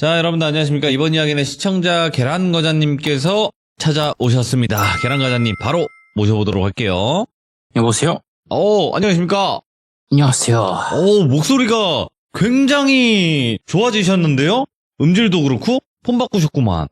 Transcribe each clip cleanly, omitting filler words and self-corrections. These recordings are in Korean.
자, 여러분들 안녕하십니까. 이번 이야기는 시청자 계란과자님께서 찾아오셨습니다. 계란과자님 바로 모셔보도록 할게요. 여보세요? 안녕하십니까. 안녕하세요. 목소리가 굉장히 좋아지셨는데요? 음질도 그렇고 폰 바꾸셨구만.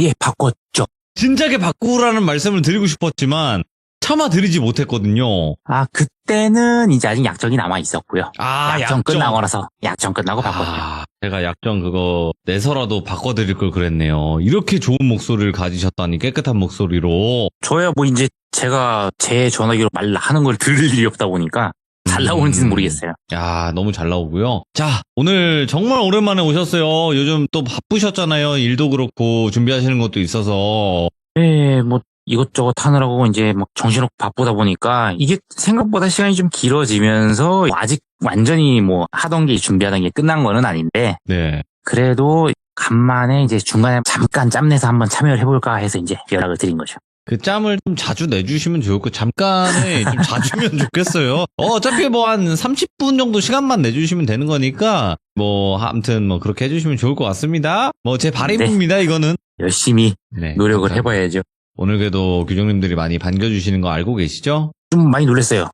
예, 바꿨죠. 진작에 바꾸라는 말씀을 드리고 싶었지만 차마 드리지 못했거든요. 그때는 이제 아직 약정이 남아 있었고요. 약정 끝나고 나서 약정 끝나고 바꿨죠. 제가 약정 그거 내서라도 바꿔드릴 걸 그랬네요. 이렇게 좋은 목소리를 가지셨다니, 깨끗한 목소리로. 저야 뭐 이제 제가 제 전화기로 하는 걸 들을 일이 없다 보니까 잘 나오는지는 모르겠어요. 너무 잘 나오고요. 자, 오늘 정말 오랜만에 오셨어요. 요즘 또 바쁘셨잖아요. 일도 그렇고 준비하시는 것도 있어서. 네, 뭐 이것저것 하느라고 이제 막 정신없고 바쁘다 보니까 이게 생각보다 시간이 좀 길어지면서 아직 완전히 뭐 하던 게 준비하던 게 끝난 거는 아닌데 네. 그래도 간만에 이제 중간에 잠깐 짬내서 한번 참여를 해볼까 해서 이제 연락을 드린 거죠. 그 짬을 좀 자주 내주시면 좋을 거, 잠깐에 좀 자주면 좋겠어요. 어차피 뭐 한 30분 정도 시간만 내주시면 되는 거니까, 아무튼 그렇게 해주시면 좋을 것 같습니다. 제 바람입니다, 이거는. 열심히 노력을 감사합니다. 해봐야죠. 오늘 그래도 규정님들이 많이 반겨주시는 거 알고 계시죠? 좀 많이 놀랐어요.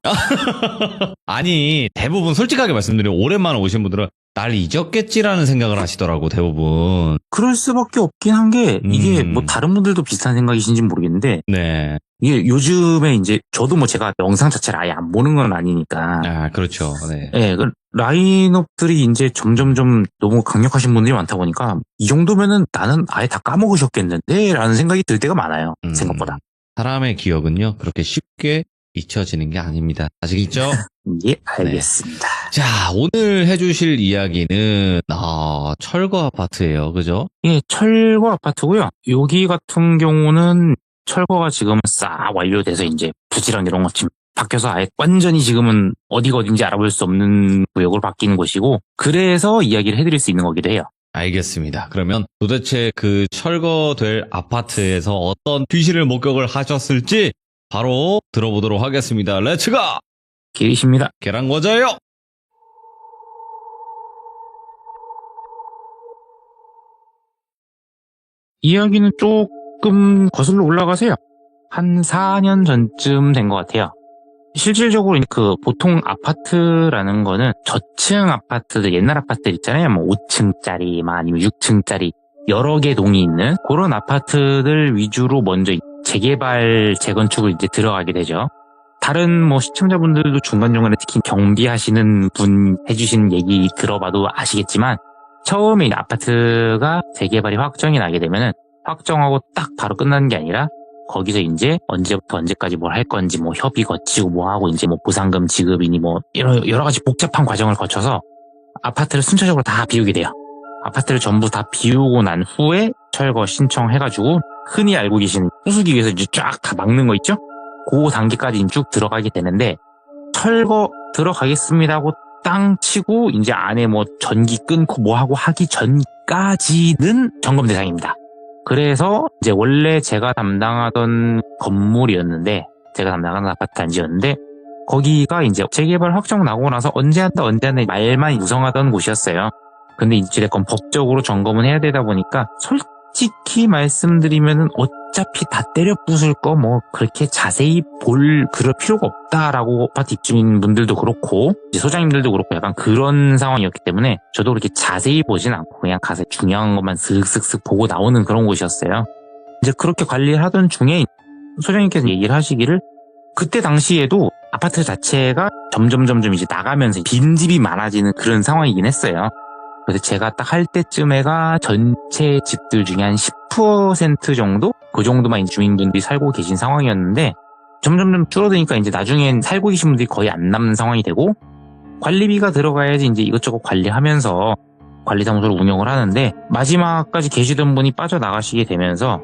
아니, 대부분 솔직하게 말씀드리면 오랜만에 오신 분들은 날 잊었겠지라는 생각을 하시더라고, 대부분. 그럴 수밖에 없긴 한 게 이게 뭐 다른 분들도 비슷한 생각이신지 모르겠는데 네. 이게 요즘에 이제 저도 뭐 제가 영상 자체를 아예 안 보는 건 아니니까 그렇죠. 네. 그 라인업들이 이제 점점점 너무 강력하신 분들이 많다 보니까 이 정도면은 나는 아예 다 까먹으셨겠는데 라는 생각이 들 때가 많아요. 생각보다. 사람의 기억은요, 그렇게 쉽게 잊혀지는 게 아닙니다. 아시겠죠? 예, 알겠습니다. 자, 오늘 해주실 이야기는, 철거 아파트예요. 그죠? 예, 철거 아파트고요. 여기 같은 경우는 철거가 지금 싹 완료돼서 이제 부지런 이런 것 지금 바뀌어서 아예 완전히 지금은 어디가 어딘지 알아볼 수 없는 구역으로 바뀌는 곳이고, 그래서 이야기를 해드릴 수 있는 거기도 해요. 알겠습니다. 그러면 도대체 그 철거될 아파트에서 어떤 귀신을 목격을 하셨을지 바로 들어보도록 하겠습니다. 렛츠고! 길이십니다. 계란과자예요! 이야기는 조금 거슬러 올라가세요. 한 4년 전쯤 된 것 같아요. 실질적으로 그 보통 아파트라는 거는 저층 아파트들, 옛날 아파트들 있잖아요. 뭐 5층짜리, 아니면 6층짜리 여러 개 동이 있는 그런 아파트들 위주로 먼저 재개발, 재건축을 이제 들어가게 되죠. 다른 뭐 시청자분들도 중간중간에 특히 경비하시는 분 해주신 얘기 들어봐도 아시겠지만 처음에 아파트가 재개발이 확정이 나게 되면은 확정하고 딱 바로 끝나는 게 아니라 거기서 이제 언제부터 언제까지 뭘 할 건지 뭐 협의 거치고 뭐 하고 이제 뭐 보상금 지급이니 뭐 여러 가지 복잡한 과정을 거쳐서 아파트를 순차적으로 다 비우게 돼요. 아파트를 전부 다 비우고 난 후에 철거 신청해가지고 흔히 알고 계시는 부수기 위해서 이제 쫙 다 막는 거 있죠? 그 단계까지 쭉 들어가게 되는데 철거 들어가겠습니다 하고 땅 치고 이제 안에 뭐 전기 끊고 뭐 하고 하기 전까지는 점검 대상입니다. 그래서 이제 원래 제가 담당하던 건물이었는데 제가 담당하는 아파트 단지였는데 거기가 이제 재개발 확정 나고 나서 언제 한다 말만 우성하던 곳이었어요. 근데 이제건 법적으로 점검은 해야 되다 보니까 솔직히 말씀드리면은 어차피 다 때려 부술 거 뭐 그렇게 자세히 그럴 필요가 없다라고 아파트 입주민분들도 그렇고 이제 소장님들도 그렇고 약간 그런 상황이었기 때문에 저도 그렇게 자세히 보진 않고 그냥 가서 중요한 것만 슥슥슥 보고 나오는 그런 곳이었어요. 이제 그렇게 관리를 하던 중에 소장님께서 얘기를 하시기를 그때 당시에도 아파트 자체가 점점 이제 나가면서 빈집이 많아지는 그런 상황이긴 했어요. 그래서 제가 딱 할 때쯤에가 전체 집들 중에 한 10% 정도? 그 정도만 주민분들이 살고 계신 상황이었는데 점점 줄어드니까 이제 나중엔 살고 계신 분들이 거의 안 남는 상황이 되고 관리비가 들어가야지 이제 이것저것 관리하면서 관리사무소를 운영을 하는데 마지막까지 계시던 분이 빠져나가시게 되면서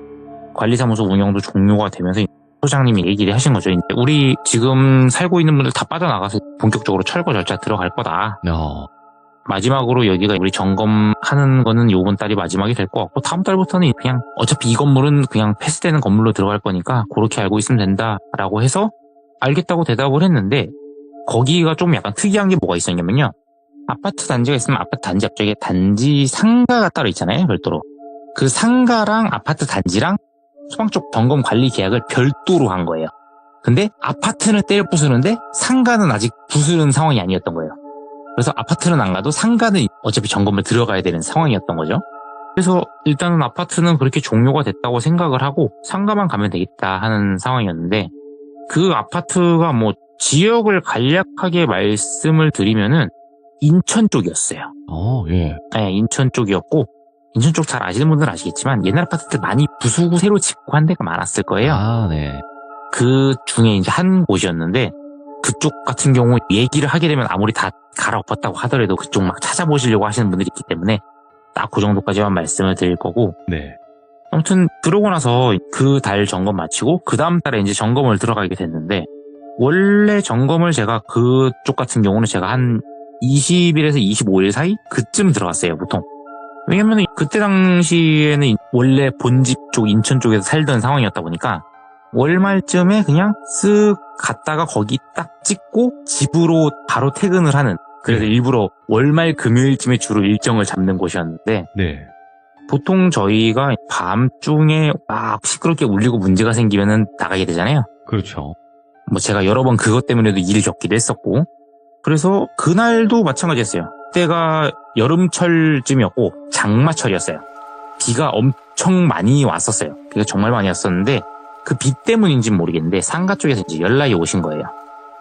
관리사무소 운영도 종료가 되면서 소장님이 얘기를 하신 거죠. 이제 우리 지금 살고 있는 분들 다 빠져나가서 본격적으로 철거 절차 들어갈 거다. 마지막으로 여기가 우리 점검하는 거는 요번 달이 마지막이 될 것 같고 다음 달부터는 그냥 어차피 이 건물은 그냥 폐쇄되는 건물로 들어갈 거니까 그렇게 알고 있으면 된다라고 해서 알겠다고 대답을 했는데 거기가 좀 약간 특이한 게 뭐가 있었냐면요. 아파트 단지가 있으면 아파트 단지 앞쪽에 단지 상가가 따로 있잖아요, 별도로. 그 상가랑 아파트 단지랑 소방 쪽 점검 관리 계약을 별도로 한 거예요. 근데 아파트는 때려 부수는데 상가는 아직 부수는 상황이 아니었던 거예요. 그래서 아파트는 안 가도 상가는 어차피 점검을 들어가야 되는 상황이었던 거죠. 그래서 일단은 아파트는 그렇게 종료가 됐다고 생각을 하고 상가만 가면 되겠다 하는 상황이었는데, 그 아파트가 뭐 지역을 간략하게 말씀을 드리면은 인천 쪽이었어요. 예. 네, 인천 쪽이었고, 인천 쪽 잘 아시는 분들은 아시겠지만 옛날 아파트들 많이 부수고 새로 짓고 한 데가 많았을 거예요. 네. 그 중에 이제 한 곳이었는데, 그쪽 같은 경우 얘기를 하게 되면 아무리 다 갈아엎었다고 하더라도 그쪽 막 찾아보시려고 하시는 분들이 있기 때문에 딱 그 정도까지만 말씀을 드릴 거고, 네. 아무튼 그러고 나서 그 달 점검 마치고 그 다음 달에 이제 점검을 들어가게 됐는데, 원래 점검을 제가 그쪽 같은 경우는 제가 한 20일에서 25일 사이 그쯤 들어갔어요, 보통. 왜냐면 그때 당시에는 원래 본집 쪽 인천 쪽에서 살던 상황이었다 보니까 월말쯤에 그냥 쓱 갔다가 거기 딱 찍고 집으로 바로 퇴근을 하는, 그래서 일부러 월말 금요일쯤에 주로 일정을 잡는 곳이었는데, 네. 보통 저희가 밤중에 막 시끄럽게 울리고 문제가 생기면은 나가게 되잖아요. 그렇죠. 뭐 제가 여러 번 그것 때문에도 일을 겪기도 했었고, 그래서 그날도 마찬가지였어요. 그때가 여름철쯤이었고 장마철이었어요. 비가 엄청 많이 왔었어요. 비가 정말 많이 왔었는데, 그 비 때문인지는 모르겠는데 상가 쪽에서 이제 연락이 오신 거예요.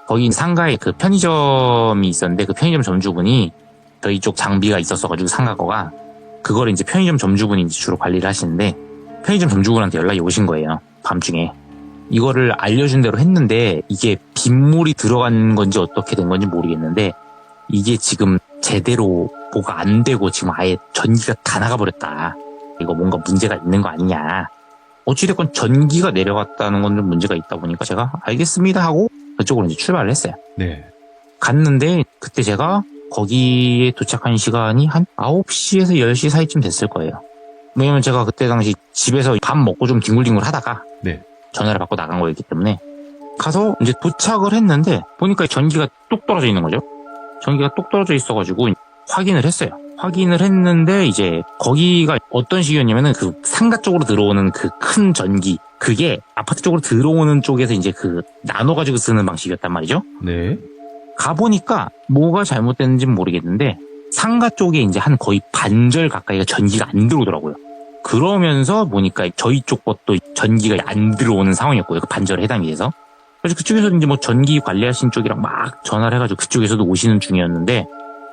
거기 상가에 그 편의점이 있었는데, 그 편의점 점주분이 저희 쪽 장비가 있었어가지고 상가 거가, 그거를 이제 편의점 점주분이 이제 주로 관리를 하시는데, 편의점 점주분한테 연락이 오신 거예요, 밤중에. 이거를 알려준 대로 했는데 이게 빗물이 들어간 건지 어떻게 된 건지 모르겠는데, 이게 지금 제대로 보가 안 되고 지금 아예 전기가 다 나가버렸다. 이거 뭔가 문제가 있는 거 아니냐. 어찌됐건 전기가 내려갔다는 건 좀 문제가 있다 보니까 제가 알겠습니다 하고 그쪽으로 이제 출발을 했어요. 네. 갔는데 그때 제가 거기에 도착한 시간이 한 9시에서 10시 사이쯤 됐을 거예요. 왜냐면 제가 그때 당시 집에서 밥 먹고 좀 뒹굴뒹굴 하다가 네. 전화를 받고 나간 거였기 때문에, 가서 이제 도착을 했는데 보니까 전기가 뚝 떨어져 있는 거죠. 전기가 뚝 떨어져 있어가지고 확인을 했어요. 확인을 했는데 이제 거기가 어떤 식이었냐면은 그 상가 쪽으로 들어오는 그 큰 전기, 그게 아파트 쪽으로 들어오는 쪽에서 이제 그 나눠가지고 쓰는 방식이었단 말이죠. 네. 가보니까 뭐가 잘못됐는지는 모르겠는데 상가 쪽에 이제 한 거의 반절 가까이가 전기가 안 들어오더라고요. 그러면서 보니까 저희 쪽 것도 전기가 안 들어오는 상황이었고요. 그 반절에 해당이 돼서. 그래서 그쪽에서 이제 뭐 전기 관리하신 쪽이랑 막 전화를 해가지고 그쪽에서도 오시는 중이었는데,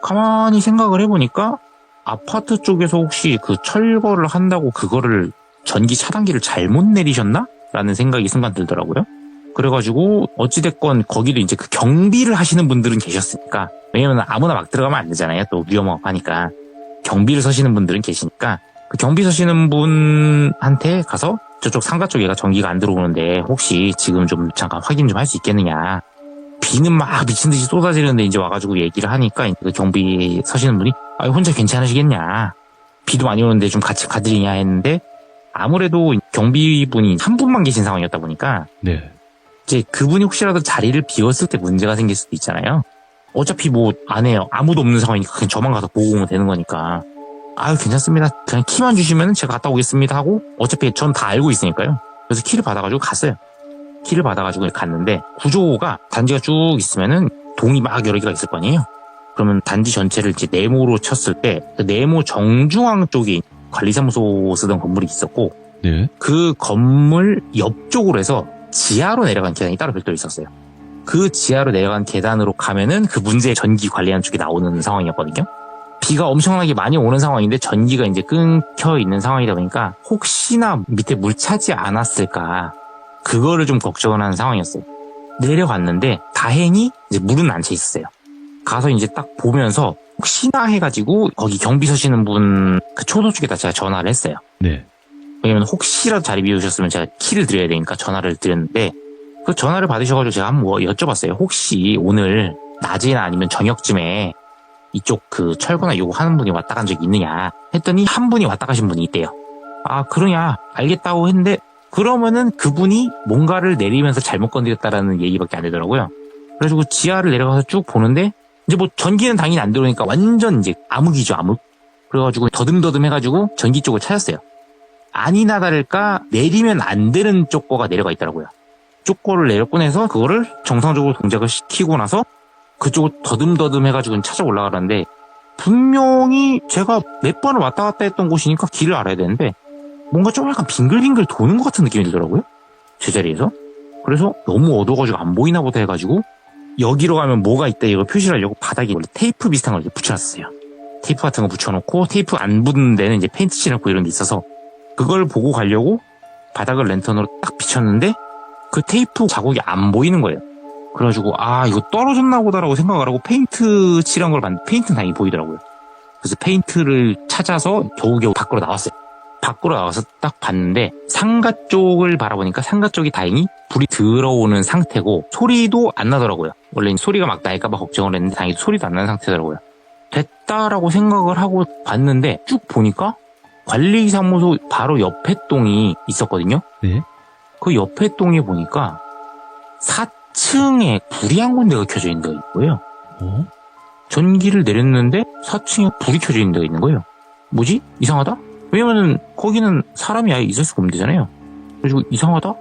가만히 생각을 해보니까 아파트 쪽에서 혹시 그 철거를 한다고 그거를 전기 차단기를 잘못 내리셨나? 라는 생각이 순간 들더라고요. 그래가지고 어찌됐건 거기도 이제 그 경비를 하시는 분들은 계셨으니까, 왜냐면 아무나 막 들어가면 안 되잖아요. 또 위험하니까. 경비를 서시는 분들은 계시니까 그 경비 서시는 분한테 가서 저쪽 상가 쪽에가 전기가 안 들어오는데 혹시 지금 좀 잠깐 확인 좀 할 수 있겠느냐. 비는 막 미친 듯이 쏟아지는데 이제 와가지고 얘기를 하니까 그 경비 서시는 분이 혼자 괜찮으시겠냐. 비도 많이 오는데 좀 같이 가드리냐 했는데, 아무래도 경비분이 한 분만 계신 상황이었다 보니까 네. 이제 그분이 혹시라도 자리를 비웠을 때 문제가 생길 수도 있잖아요. 어차피 뭐 안 해요. 아무도 없는 상황이니까 그냥 저만 가서 보고 오면 되는 거니까. 괜찮습니다. 그냥 키만 주시면 제가 갔다 오겠습니다 하고, 어차피 전 다 알고 있으니까요. 그래서 키를 받아가지고 갔어요. 키를 받아가지고 갔는데, 구조가 단지가 쭉 있으면은 동이 막 여러 개가 있을 거 아니에요. 그러면 단지 전체를 이제 네모로 쳤을 때, 그 네모 정중앙 쪽에 관리사무소 쓰던 건물이 있었고, 네. 그 건물 옆쪽으로 해서 지하로 내려간 계단이 따로 별도로 있었어요. 그 지하로 내려간 계단으로 가면은 그 문제의 전기 관리하는 쪽이 나오는 상황이었거든요. 비가 엄청나게 많이 오는 상황인데 전기가 이제 끊겨 있는 상황이다 보니까 혹시나 밑에 물 차지 않았을까, 그거를 좀 걱정을 하는 상황이었어요. 내려갔는데 다행히 이제 물은 안 차 있었어요. 가서 이제 딱 보면서 혹시나 해가지고 거기 경비 서시는 분 그 초소 쪽에다 제가 전화를 했어요. 네. 왜냐면 혹시라도 자리 비우셨으면 제가 키를 드려야 되니까 전화를 드렸는데, 그 전화를 받으셔가지고 제가 한번 여쭤봤어요. 혹시 오늘 낮이나 아니면 저녁쯤에 이쪽 그 철거나 요거 하는 분이 왔다 간 적이 있느냐 했더니 한 분이 왔다 가신 분이 있대요. 그러냐 알겠다고 했는데, 그러면은 그분이 뭔가를 내리면서 잘못 건드렸다라는 얘기밖에 안 되더라고요. 그래가지고 지하를 내려가서 쭉 보는데 이제 뭐 전기는 당연히 안 들어오니까 완전 이제 암흑이죠, 암흑. 그래가지고 더듬더듬 해가지고 전기 쪽을 찾았어요. 아니나 다를까 내리면 안 되는 쪽 거가 내려가 있더라고요. 쪽 거를 내려 꺼내서 그거를 정상적으로 동작을 시키고 나서 그쪽을 더듬더듬 해가지고 찾아 올라가는데 분명히 제가 몇 번을 왔다 갔다 했던 곳이니까 길을 알아야 되는데 뭔가 좀 약간 빙글빙글 도는 것 같은 느낌이 들더라고요. 제자리에서. 그래서 너무 어두워가지고 안 보이나 보다 해가지고 여기로 가면 뭐가 있다 이걸 표시를 하려고 바닥에 원래 테이프 비슷한 걸 이렇게 붙여놨어요. 테이프 같은 거 붙여놓고 테이프 안 붙는 데는 이제 페인트 칠해놓고 이런 게 있어서 그걸 보고 가려고 바닥을 랜턴으로 딱 비쳤는데 그 테이프 자국이 안 보이는 거예요. 그래가지고 이거 떨어졌나 보다라고 생각을 하고 페인트 칠한 걸 봤는데 페인트는 당연히 보이더라고요. 그래서 페인트를 찾아서 겨우겨우 밖으로 나왔어요. 밖으로 나와서 딱 봤는데 상가 쪽을 바라보니까 상가 쪽이 다행히 불이 들어오는 상태고 소리도 안 나더라고요. 원래 소리가 막 날까봐 걱정을 했는데 다행히 소리도 안 나는 상태더라고요. 됐다라고 생각을 하고 봤는데 쭉 보니까 관리사무소 바로 옆에 동이 있었거든요. 네. 그 옆에 동에 보니까 4층에 불이 한 군데가 켜져 있는 거예요. 전기를 내렸는데 4층에 불이 켜져 있는 데가 있는 거예요. 뭐지? 이상하다? 왜냐면은 거기는 사람이 아예 있을 수가 없는 데잖아요. 그래가지고 이상하다?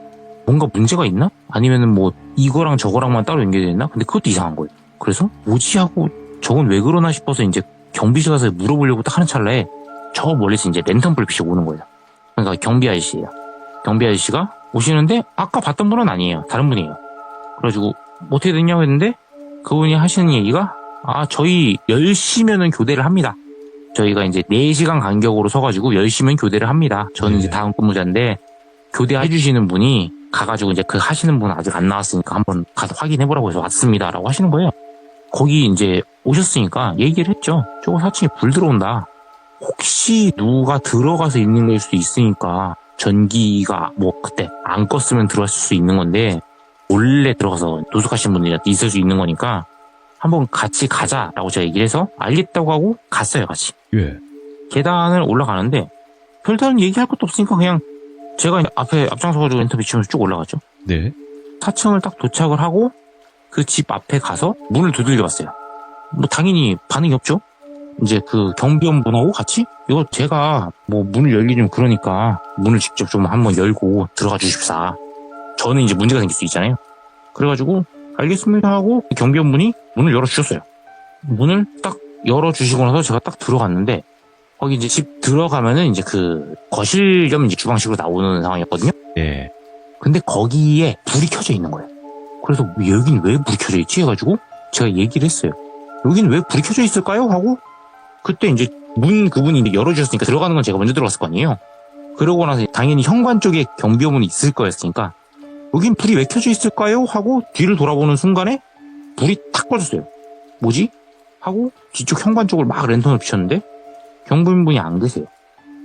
뭔가 문제가 있나? 아니면은 뭐 이거랑 저거랑만 따로 연결되어 있나? 근데 그것도 이상한 거예요. 그래서 뭐지 하고 저건 왜 그러나 싶어서 이제 경비실 가서 물어보려고 딱 하는 찰나에 저 멀리서 이제 랜턴 불빛이 오는 거예요. 그러니까 경비 아저씨예요. 경비 아저씨가 오시는데 아까 봤던 분은 아니에요. 다른 분이에요. 그래가지고 어떻게 됐냐고 했는데 그분이 하시는 얘기가 저희 10시면은 교대를 합니다. 저희가 이제 4시간 간격으로 서가지고 10시면 교대를 합니다. 저는 이제 다음 근무자인데 교대해주시는 분이 가가지고 이제 그 하시는 분 아직 안 나왔으니까 한번 가서 확인해보라고 해서 왔습니다라고 하시는 거예요. 거기 이제 오셨으니까 얘기를 했죠. 저거 4층에 불 들어온다. 혹시 누가 들어가서 있는 걸 수도 있으니까 전기가 뭐 그때 안 껐으면 들어왔을 수 있는 건데 몰래 들어가서 노숙하신 분들이 있을 수 있는 거니까 한번 같이 가자라고 제가 얘기를 해서 알겠다고 하고 갔어요, 같이. 예. 계단을 올라가는데 별다른 얘기할 것도 없으니까 그냥 제가 앞에 앞장서가지고 랜턴 비치면서 쭉 올라갔죠. 네. 4층을 딱 도착을 하고 그 집 앞에 가서 문을 두들겨 봤어요. 뭐 당연히 반응이 없죠. 이제 그 경비원분하고 같이 이거 제가 뭐 문을 열기 좀 그러니까 문을 직접 좀 한번 열고 들어가 주십사. 저는 이제 문제가 생길 수 있잖아요. 그래가지고 알겠습니다 하고 경비원분이 문을 열어주셨어요. 문을 딱 열어주시고 나서 제가 딱 들어갔는데 거기 이제 집 들어가면은 이제 그 거실 겸 이제 주방식으로 나오는 상황이었거든요. 예. 근데 거기에 불이 켜져 있는 거예요. 그래서 여긴 왜 불이 켜져 있지 해가지고 제가 얘기를 했어요. 여긴 왜 불이 켜져 있을까요? 하고 그때 이제 그분이 이제 열어주셨으니까 들어가는 건 제가 먼저 들어갔을 거 아니에요. 그러고 나서 당연히 현관 쪽에 경비원분이 있을 거였으니까 여긴 불이 왜 켜져 있을까요? 하고 뒤를 돌아보는 순간에 불이 탁 꺼졌어요. 뭐지? 하고 뒤쪽 현관 쪽을 막 랜턴을 비쳤는데 경비원분이 안 계세요.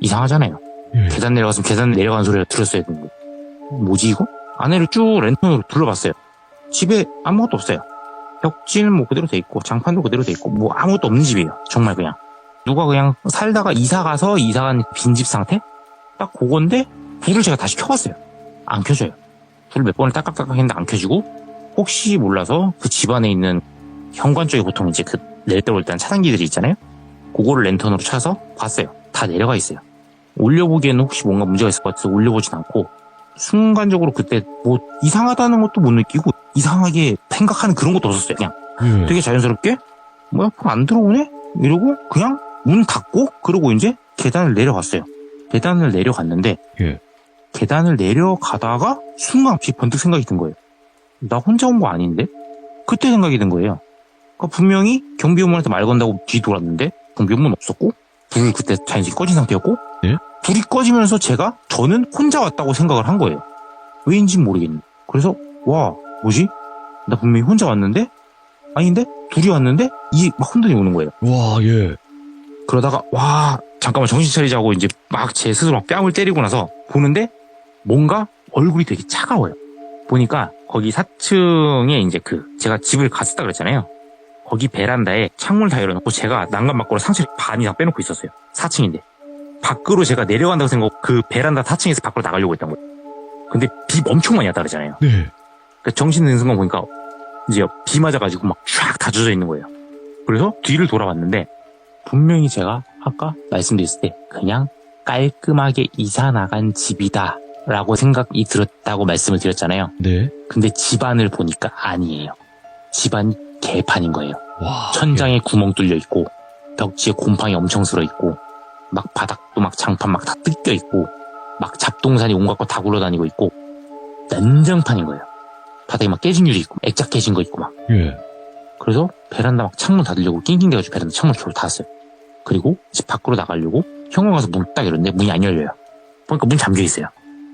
이상하잖아요. 예. 계단 내려갔으면 계단 내려가는 소리가 들었어야 되는데 뭐지 이거? 안에를 쭉 랜턴으로 둘러봤어요. 집에 아무것도 없어요. 벽지는 뭐 그대로 돼 있고 장판도 그대로 돼 있고 뭐 아무것도 없는 집이에요. 정말 그냥 누가 그냥 살다가 이사가서 이사간 빈집 상태? 딱 그건데 불을 제가 다시 켜봤어요. 안 켜져요. 불을 몇 번을 딱딱딱 했는데 안 켜지고 혹시 몰라서 그 집안에 있는 현관 쪽에 보통 이제 그 내릴 때 올 때는 차단기들이 있잖아요. 그거를 랜턴으로 차서 봤어요. 다 내려가 있어요. 올려보기에는 혹시 뭔가 문제가 있을 것 같아서 올려보진 않고 순간적으로 그때 뭐 이상하다는 것도 못 느끼고 이상하게 생각하는 그런 것도 없었어요. 그냥 되게 자연스럽게 뭐야 불 안 들어오네? 이러고 그냥 문 닫고 그러고 이제 계단을 내려갔어요. 계단을 내려갔는데 예. 계단을 내려가다가 순간 갑자기 번뜩 생각이 든 거예요. 나 혼자 온 거 아닌데? 그때 생각이 든 거예요. 그러니까 분명히 경비원분한테 말 건다고 뒤 돌았는데 경비원분 없었고 불을 그때 자연스럽게 꺼진 상태였고 예? 불이 꺼지면서 저는 혼자 왔다고 생각을 한 거예요. 왜인지는 모르겠는데. 그래서 와 뭐지? 나 분명히 혼자 왔는데 아닌데? 둘이 왔는데 이게 막 혼돈이 오는 거예요. 와, 예. 그러다가 와 잠깐만 정신 차리자고 이제 막 제 스스로 막 뺨을 때리고 나서 보는데 뭔가 얼굴이 되게 차가워요. 보니까 거기 4층에 이제 제가 집을 갔었다 그랬잖아요. 거기 베란다에 창문을 다 열어놓고 제가 난간 밖으로 상체를 반 이상 빼놓고 있었어요. 4층인데 밖으로 제가 내려간다고 생각하고 그 베란다 4층에서 밖으로 나가려고 했던 거예요. 근데 비 엄청 많이 왔다 그랬잖아요. 네. 그러니까 정신 드는 순간 보니까 이제 비 맞아가지고 막 쫙 다 젖어 있는 거예요. 그래서 뒤를 돌아봤는데 분명히 제가 아까 말씀드렸을 때 그냥 깔끔하게 이사 나간 집이다 라고 생각이 들었다고 말씀을 드렸잖아요. 네. 근데 집안을 보니까 아니에요. 집안이 개판인 거예요. 와. 천장에 구멍 뚫려 있고 벽지에 곰팡이 엄청 쓸어 있고 막 바닥도 막 장판 막 다 뜯겨 있고 막 잡동사니 온갖 거 다 굴러다니고 있고 난장판인 거예요. 바닥에 막 깨진 유리 있고 액자 깨진 거 있고 막. 예. 그래서 베란다 막 창문 닫으려고 낑낑대가지고 베란다 창문 겨우 닫았어요. 그리고 집 밖으로 나가려고 현관 가서 문 딱 열었는데 문이 안 열려요. 보니까 문 잠겨 있어요.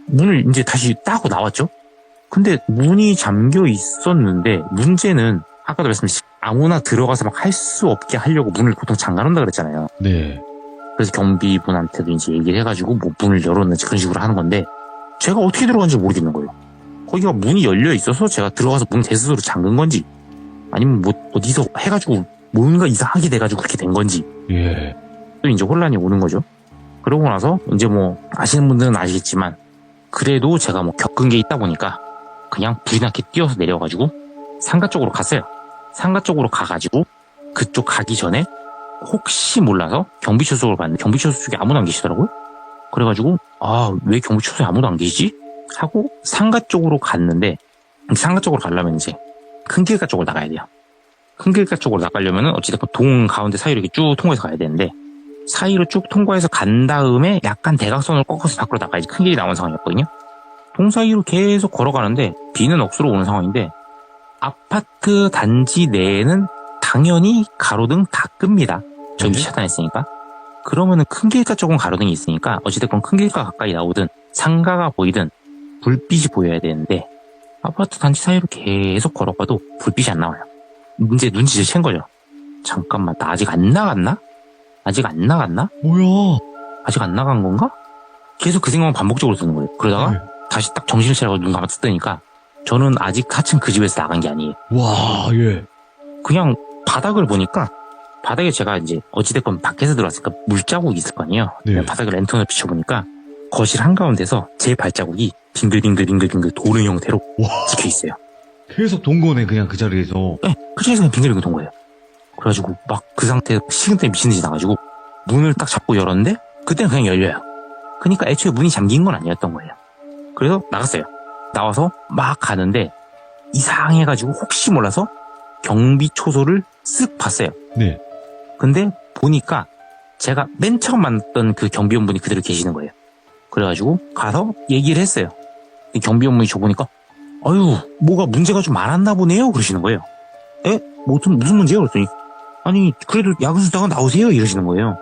문을 이제 다시 따고 나왔죠. 근데 문이 잠겨 있었는데 문제는 아까도 말씀드렸듯이 아무나 들어가서 막 할 수 없게 하려고 문을 보통 잠가놓는다 그랬잖아요. 네. 그래서 경비분한테도 이제 얘기를 해가지고 뭐 문을 열었는지 그런 식으로 하는 건데 제가 어떻게 들어간지 모르겠는 거예요. 거기가 문이 열려 있어서 제가 들어가서 문 제 스스로 잠근 건지 아니면 뭐 어디서 해가지고 뭔가 이상하게 돼가지고 그렇게 된 건지 예. 또 이제 혼란이 오는 거죠. 그러고 나서 이제 뭐 아시는 분들은 아시겠지만 그래도 제가 뭐 겪은 게 있다 보니까 그냥 불이 나게 뛰어서 내려가지고 상가 쪽으로 갔어요. 상가 쪽으로 가가지고 그쪽 가기 전에 혹시 몰라서 경비초소를 봤는데 경비초소 쪽에 아무도 안 계시더라고요. 그래가지고 왜 경비초소에 아무도 안 계시지? 하고 상가 쪽으로 갔는데 상가 쪽으로 가려면 이제 큰 길가 쪽으로 나가야 돼요. 큰 길가 쪽으로 나가려면 어찌됐건 동 가운데 사이로 이렇게 쭉 통과해서 가야 되는데 사이로 쭉 통과해서 간 다음에 약간 대각선을 꺾어서 밖으로 나가야지 큰 길이 나오는 상황이었거든요. 동 사이로 계속 걸어가는데 비는 억수로 오는 상황인데 아파트 단지 내에는 당연히 가로등 다 끕니다. 전기 네. 차단했으니까. 그러면은 큰 길가 쪽은 가로등이 있으니까 어찌됐건 큰 길가 가까이 나오든 상가가 보이든 불빛이 보여야 되는데 아파트 단지 사이로 계속 걸어가도 불빛이 안 나와요. 이제 눈치를 챈 거죠. 잠깐만 나 아직 안 나갔나? 아직 안 나갔나? 뭐야? 아직 안 나간 건가? 계속 그 생각만 반복적으로 드는 거예요. 그러다가 네. 다시 딱 정신을 차리고 눈 감아 뜨니까 저는 아직 하층 그 집에서 나간 게 아니에요. 와, 예. 그냥 바닥을 보니까 바닥에 제가 이제 어찌됐건 밖에서 들어왔으니까 물자국이 있을 거 아니에요. 네. 바닥에 랜턴을 비춰보니까 거실 한가운데서 제 발자국이 빙글빙글 도는 형태로 와. 찍혀 있어요. 계속 동거네, 그냥 그 자리에서. 네, 그 자리에서 그냥 빙글빙글 돈 거예요. 그래가지고 막 그 상태에 식은땀 미친 듯이 나가지고 문을 딱 잡고 열었는데 그때는 그냥 열려요. 그러니까 애초에 문이 잠긴 건 아니었던 거예요. 그래서 나갔어요. 나와서 막 가는데 이상해가지고 혹시 몰라서 경비 초소를 쓱 봤어요. 네. 근데 보니까 제가 맨 처음 만났던 그 경비원분이 그대로 계시는 거예요. 그래가지고 가서 얘기를 했어요. 이 경비원분이 저 보니까 아유 뭐가 문제가 좀 많았나 보네요 그러시는 거예요. 무슨 문제요? 그랬더니 아니 그래도 야근수다가 나오세요 이러시는 거예요.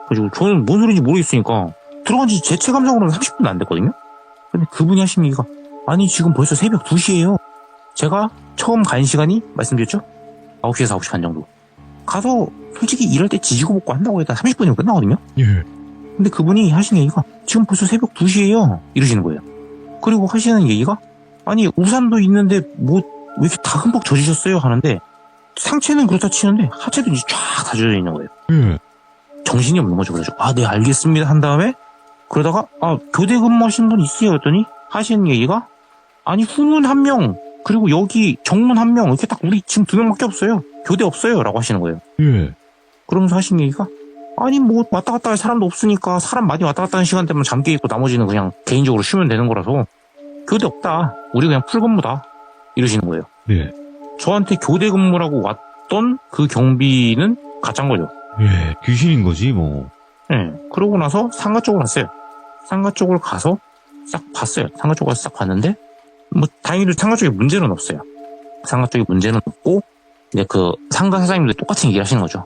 그래가지고 저는 뭔 소리인지 모르겠으니까 들어간 지 제 체감상으로는 30분도 안 됐거든요. 근데 그분이 하신 얘기가 아니 지금 벌써 새벽 2시예요. 제가 처음 간 시간이 말씀드렸죠? 9시에서 9시 반 정도. 가서 솔직히 일할 때 지지고 볶고 한다고 해도 30분이면 끝나거든요. 예. 근데 그분이 하신 얘기가 지금 벌써 새벽 2시예요 이러시는 거예요. 그리고 하시는 얘기가 아니 우산도 있는데 뭐 왜 이렇게 다 흠뻑 젖으셨어요 하는데 상체는 그렇다 치는데 하체도 이제 쫙 다 젖어 있는 거예요. 예. 정신이 없는 거죠. 그래서 네 알겠습니다 한 다음에 그러다가 교대 근무하시는 분 있어요 했더니 하시는 얘기가 아니 후문 1명 그리고 여기 정문 1명 이렇게 딱 우리 지금 2명밖에 없어요. 교대 없어요 라고 하시는 거예요. 예. 그러면서 하시는 얘기가 아니 뭐 왔다 갔다 할 사람도 없으니까 사람 많이 왔다 갔다 하는 시간 되면 잠겨 있고 나머지는 그냥 개인적으로 쉬면 되는 거라서 교대 없다. 우리 그냥 풀근무다. 이러시는 거예요. 네. 저한테 교대 근무라고 왔던 그 경비는 가짜인 거죠. 예. 귀신인 거지, 뭐. 네. 그러고 나서 상가 쪽으로 갔어요. 상가 쪽으로 가서 싹 봤어요. 상가 쪽으로 싹 봤는데 뭐 다행히도 상가 쪽에 문제는 없어요. 상가 쪽에 문제는 없고 이제 그 상가 사장님도 똑같은 얘기를 하시는 거죠.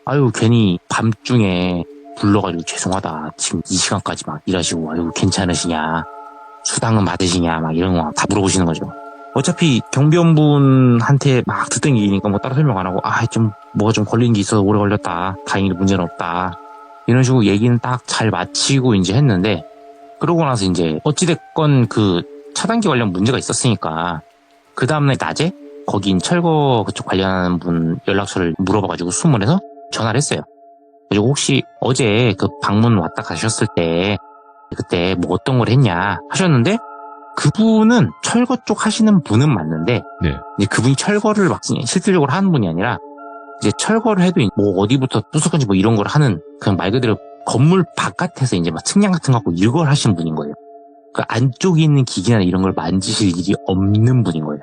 아유 괜히 밤중에 불러가지고 죄송하다. 지금 이 시간까지 막 일하시고 아유 괜찮으시냐. 수당은 받으시냐 막 이런 거 다 물어보시는 거죠. 어차피 경비원분한테 막 듣던 얘기니까 뭐 따로 설명 안 하고 좀 뭐가 좀 걸린 게 있어서 오래 걸렸다. 다행히도 문제는 없다. 이런 식으로 얘기는 딱 잘 마치고 이제 했는데 그러고 나서 이제 어찌됐건 그 차단기 관련 문제가 있었으니까 그 다음날 낮에 거긴 철거 그쪽 관련하는 분 연락처를 물어봐가지고 수문해서 전화를 했어요. 그리고 혹시 어제 그 방문 왔다 가셨을 때 그때 뭐 어떤 걸 했냐 하셨는데 그분은 철거 쪽 하시는 분은 맞는데 네. 이제 그분이 철거를 막 실질적으로 하는 분이 아니라 이제 철거를 해도 뭐 어디부터 부수건지 뭐 이런 걸 하는 그냥 말 그대로 건물 바깥에서 이제 막 측량 같은 거 갖고 이걸 하시는 분인 거예요. 그 안쪽에 있는 기기나 이런 걸 만지실 일이 없는 분인 거예요.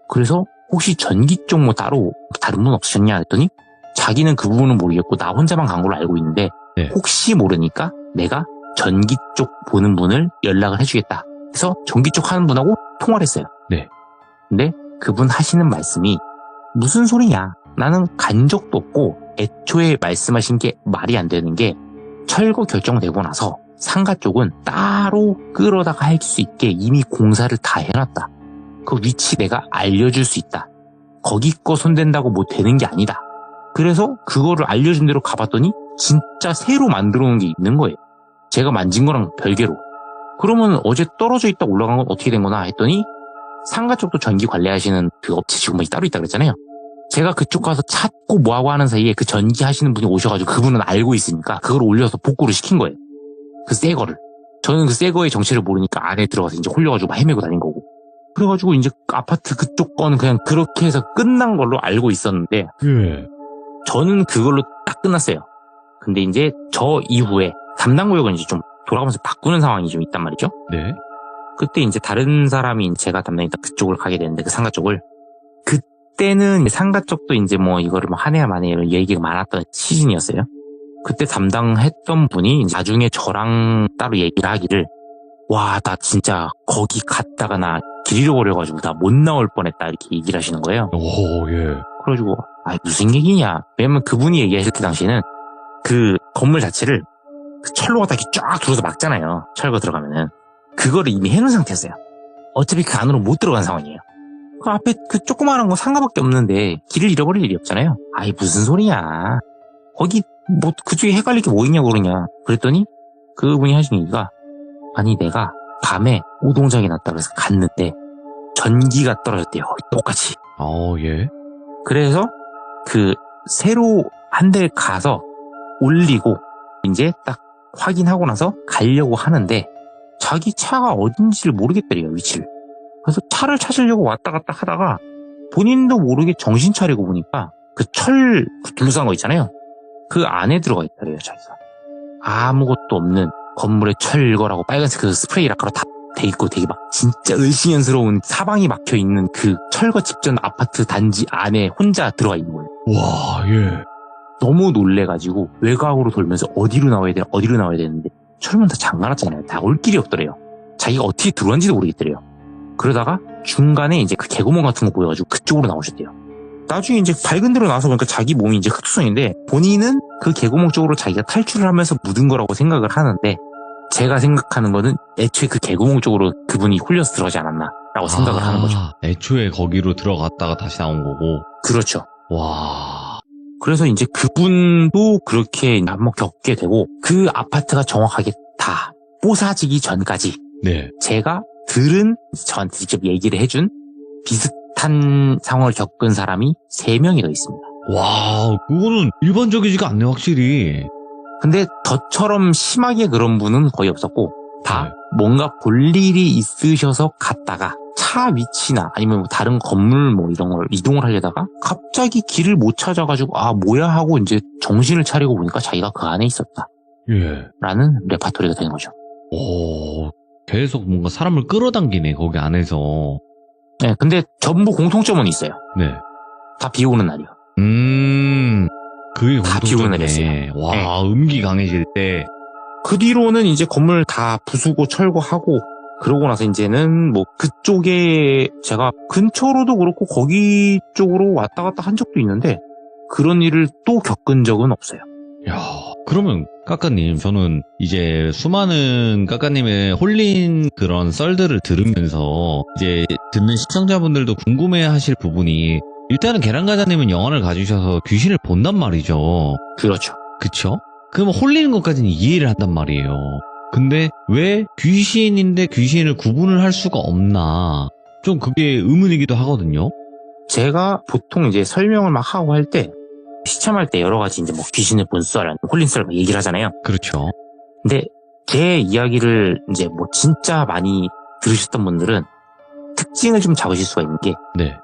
그래서 혹시 전기 쪽 뭐 따로 다른 분 없으셨냐 했더니 자기는 그 부분은 모르겠고 나 혼자만 간 걸로 알고 있는데 네. 혹시 모르니까 내가 전기 쪽 보는 분을 연락을 해주겠다. 그래서 전기 쪽 하는 분하고 통화를 했어요. 네. 근데 그분 하시는 말씀이 무슨 소리냐. 나는 간 적도 없고 애초에 말씀하신 게 말이 안 되는 게 철거 결정되고 나서 상가 쪽은 따로 끌어다가 할 수 있게 이미 공사를 다 해놨다. 그 위치 내가 알려줄 수 있다. 거기 거 손댄다고 뭐 되는 게 아니다. 그래서 그거를 알려준 대로 가봤더니 진짜 새로 만들어 놓은 게 있는 거예요. 제가 만진 거랑 별개로. 그러면 어제 떨어져 있다 올라간 건 어떻게 된 거나 했더니 상가 쪽도 전기 관리하시는 그 업체 직원분이 따로 있다 그랬잖아요. 제가 그쪽 가서 찾고 뭐하고 하는 사이에 그 전기 하시는 분이 오셔가지고 그분은 알고 있으니까 그걸 올려서 복구를 시킨 거예요. 그 새 거를. 저는 그 새 거의 정체를 모르니까 안에 들어가서 이제 홀려가지고 막 헤매고 다닌 거고. 그래가지고 이제 아파트 그쪽 거는 그냥 그렇게 해서 끝난 걸로 알고 있었는데 예. 저는 그걸로 딱 끝났어요. 근데 이제 저 이후에 담당 구역은 이제 좀 돌아가면서 바꾸는 상황이 좀 있단 말이죠. 네. 그때 이제 다른 사람이 제가 담당했던 그쪽을 가게 됐는데 그 상가 쪽을 그때는 상가 쪽도 이제 뭐 이거를 뭐 하네야 마네 이런 얘기가 많았던 시즌이었어요. 그때 담당했던 분이 나중에 저랑 따로 얘기를 하기를 와, 나 진짜 거기 갔다가 나 길 잃어버려가지고 나 못 나올 뻔했다 이렇게 얘기를 하시는 거예요. 오, 예. 그래가지고 아 무슨 얘기냐. 왜냐면 그분이 얘기하실 그 당시에는 그 건물 자체를 그 철로 갖다 이렇게 쫙 둘러서 막잖아요. 철거 들어가면은. 그거를 이미 해놓은 상태였어요. 어차피 그 안으로 못 들어간 상황이에요. 그 앞에 그 조그마한 거 상가밖에 없는데 길을 잃어버릴 일이 없잖아요. 아이 무슨 소리야. 거기 뭐 그쪽에 헷갈릴 게 뭐 있냐고 그러냐. 그랬더니 그분이 하신 얘기가 아니 내가 밤에 오동작이 났다 그래서 갔는데 전기가 떨어졌대요. 똑같이. 예. 그래서 그 새로 한 대 가서 올리고 이제 딱 확인하고 나서 가려고 하는데 자기 차가 어딘지를 모르겠더래요, 위치를. 그래서 차를 찾으려고 왔다 갔다 하다가 본인도 모르게 정신 차리고 보니까 그 철 둘러싼 거 있잖아요. 그 안에 들어가 있더래요, 자기가. 아무것도 없는 건물에 철거라고 빨간색 그 스프레이 라카로 다 돼 있고 되게 막 진짜 을씨년스러운 사방이 막혀 있는 그 철거 직전 아파트 단지 안에 혼자 들어가 있는 거예요. 와, 예. 너무 놀래가지고 외곽으로 돌면서 어디로 나와야 되는데 철문 다 잠가놨잖아요. 다 올 길이 없더래요. 자기가 어떻게 들어왔는지도 모르겠더래요. 그러다가 중간에 이제 그 개구멍 같은 거 보여가지고 그쪽으로 나오셨대요. 나중에 이제 밝은 데로 나와서 보니까 자기 몸이 이제 흑수성인데 본인은 그 개구멍 쪽으로 자기가 탈출을 하면서 묻은 거라고 생각을 하는데 제가 생각하는 거는 애초에 그 개구멍 쪽으로 그분이 hul려서 들어가지 않았나라고 생각을 하는 거죠. 애초에 거기로 들어갔다가 다시 나온 거고. 그렇죠. 와. 그래서 이제 그분도 그렇게 한번 겪게 되고 그 아파트가 정확하게 다 뽀사지기 전까지 네. 제가 들은 저한테 직접 얘기를 해준 비슷한 상황을 겪은 사람이 3명이 더 있습니다. 와, 그거는 일반적이지가 않네, 확실히. 근데 저처럼 심하게 그런 분은 거의 없었고 다 네. 뭔가 볼 일이 있으셔서 갔다가 차 위치나 아니면 뭐 다른 건물 뭐 이런 걸 이동을 하려다가 갑자기 길을 못 찾아가지고 아 뭐야 하고 이제 정신을 차리고 보니까 자기가 그 안에 있었다. 예. 라는 레파토리가 되는 거죠. 오, 계속 뭔가 사람을 끌어당기네, 거기 안에서. 네, 근데 전부 공통점은 있어요. 네. 다 비 오는 날이요. 그게 다 비오는 공통점이네. 와, 네. 음기 강해질 때. 그 뒤로는 이제 건물 다 부수고 철거하고 그러고 나서 이제는 뭐 그쪽에 제가 근처로도 그렇고 거기 쪽으로 왔다 갔다 한 적도 있는데 그런 일을 또 겪은 적은 없어요. 야, 그러면 까까님, 저는 이제 수많은 까까님의 홀린 그런 썰들을 들으면서 이제 듣는 시청자분들도 궁금해하실 부분이 일단은 계란과자님은 영혼을 가지셔서 귀신을 본단 말이죠. 그렇죠. 그쵸? 그럼 홀리는 것까지는 이해를 한단 말이에요. 근데 왜 귀신인데 귀신을 구분을 할 수가 없나? 좀 그게 의문이기도 하거든요. 제가 보통 이제 설명을 막 하고 할 때 시참할 때 여러 가지 이제 뭐 귀신을 본 썰, 홀린 썰 막 얘기를 하잖아요. 그렇죠. 근데 제 이야기를 이제 뭐 진짜 많이 들으셨던 분들은 특징을 좀 잡으실 수가 있는 게 네.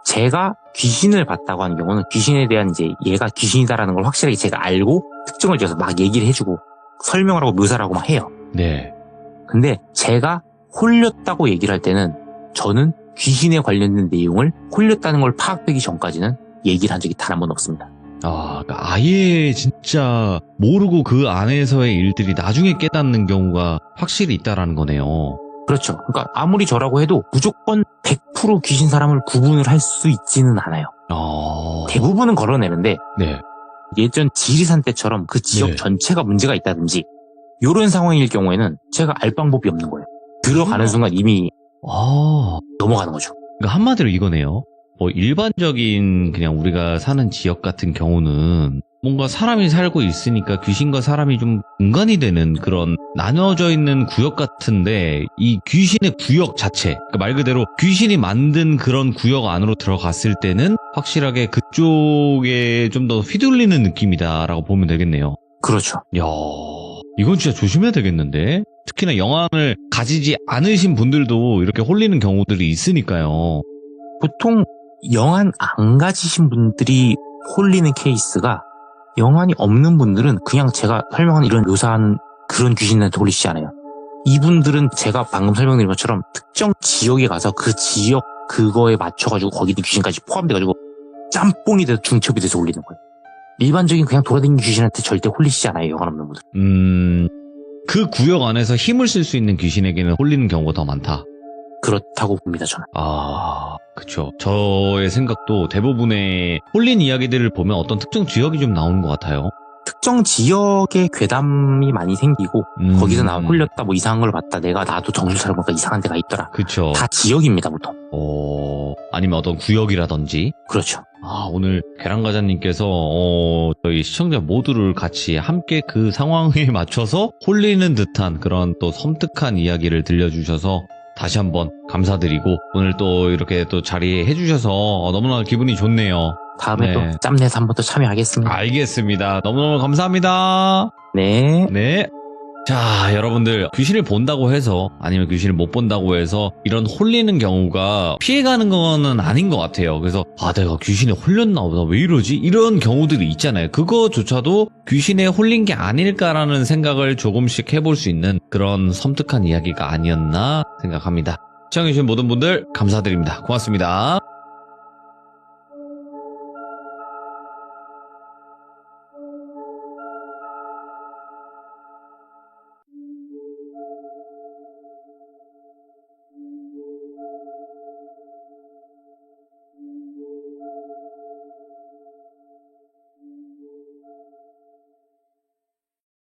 제가 귀신을 봤다고 하는 경우는 귀신에 대한 이제 얘가 귀신이다라는 걸 확실하게 제가 알고 특정을 지어서 막 얘기를 해주고 설명을 하고 묘사를 하고 막 해요. 네. 근데 제가 홀렸다고 얘기를 할 때는 저는 귀신에 관련된 내용을 홀렸다는 걸 파악되기 전까지는 얘기를 한 적이 단 한 번 없습니다. 그러니까 아예 진짜 모르고 그 안에서의 일들이 나중에 깨닫는 경우가 확실히 있다라는 거네요. 그렇죠. 그러니까 아무리 저라고 해도 무조건 100% 귀신 사람을 구분을 할 수 있지는 않아요. 대부분은 걸어내는데 네. 예전 지리산 때처럼 그 지역 네. 전체가 문제가 있다든지 이런 상황일 경우에는 제가 알 방법이 없는 거예요. 들어가는 순간 이미 넘어가는 거죠. 그러니까 한마디로 이거네요. 일반적인 그냥 우리가 사는 지역 같은 경우는 뭔가 사람이 살고 있으니까 귀신과 사람이 좀 분간이 되는 그런 나눠져 있는 구역 같은데 이 귀신의 구역 자체, 그러니까 말 그대로 귀신이 만든 그런 구역 안으로 들어갔을 때는 확실하게 그쪽에 좀 더 휘둘리는 느낌이다라고 보면 되겠네요. 그렇죠. 야, 이건 진짜 조심해야 되겠는데? 특히나 영안을 가지지 않으신 분들도 이렇게 홀리는 경우들이 있으니까요. 보통 영안 안 가지신 분들이 홀리는 케이스가 영안이 없는 분들은 그냥 제가 설명한 이런 묘사한 그런 귀신한테 홀리지 않아요. 이분들은 제가 방금 설명드린 것처럼 특정 지역에 가서 그 지역 그거에 맞춰가지고 거기도 귀신까지 포함돼가지고 짬뽕이 돼서 중첩이 돼서 홀리는 거예요. 일반적인 그냥 돌아다니는 귀신한테 절대 홀리시지 않아요. 영안 없는 분들은. 그 구역 안에서 힘을 쓸 수 있는 귀신에게는 홀리는 경우가 더 많다. 그렇다고 봅니다, 저는. 그쵸. 저의 생각도 대부분의 홀린 이야기들을 보면 어떤 특정 지역이 좀 나오는 것 같아요. 특정 지역에 괴담이 많이 생기고 거기서 나 홀렸다 뭐 이상한 걸 봤다 내가 나도 정신 차려보니까 이상한 데가 있더라. 그쵸. 다 지역입니다, 보통. 아니면 어떤 구역이라든지. 그렇죠. 오늘 계란과자님께서 저희 시청자 모두를 같이 함께 그 상황에 맞춰서 홀리는 듯한 그런 또 섬뜩한 이야기를 들려주셔서 다시 한번 감사드리고 오늘 또 이렇게 또 자리에 해주셔서 너무나 기분이 좋네요. 다음에 네. 또 짬내서 한번 또 참여하겠습니다. 알겠습니다. 너무너무 감사합니다. 네. 네. 자, 여러분들 귀신을 본다고 해서 아니면 귀신을 못 본다고 해서 이런 홀리는 경우가 피해가는 거는 아닌 것 같아요. 그래서 내가 귀신에 홀렸나 보다 왜 이러지? 이런 경우들이 있잖아요. 그거조차도 귀신에 홀린 게 아닐까라는 생각을 조금씩 해볼 수 있는 그런 섬뜩한 이야기가 아니었나 생각합니다. 시청해주신 모든 분들 감사드립니다. 고맙습니다.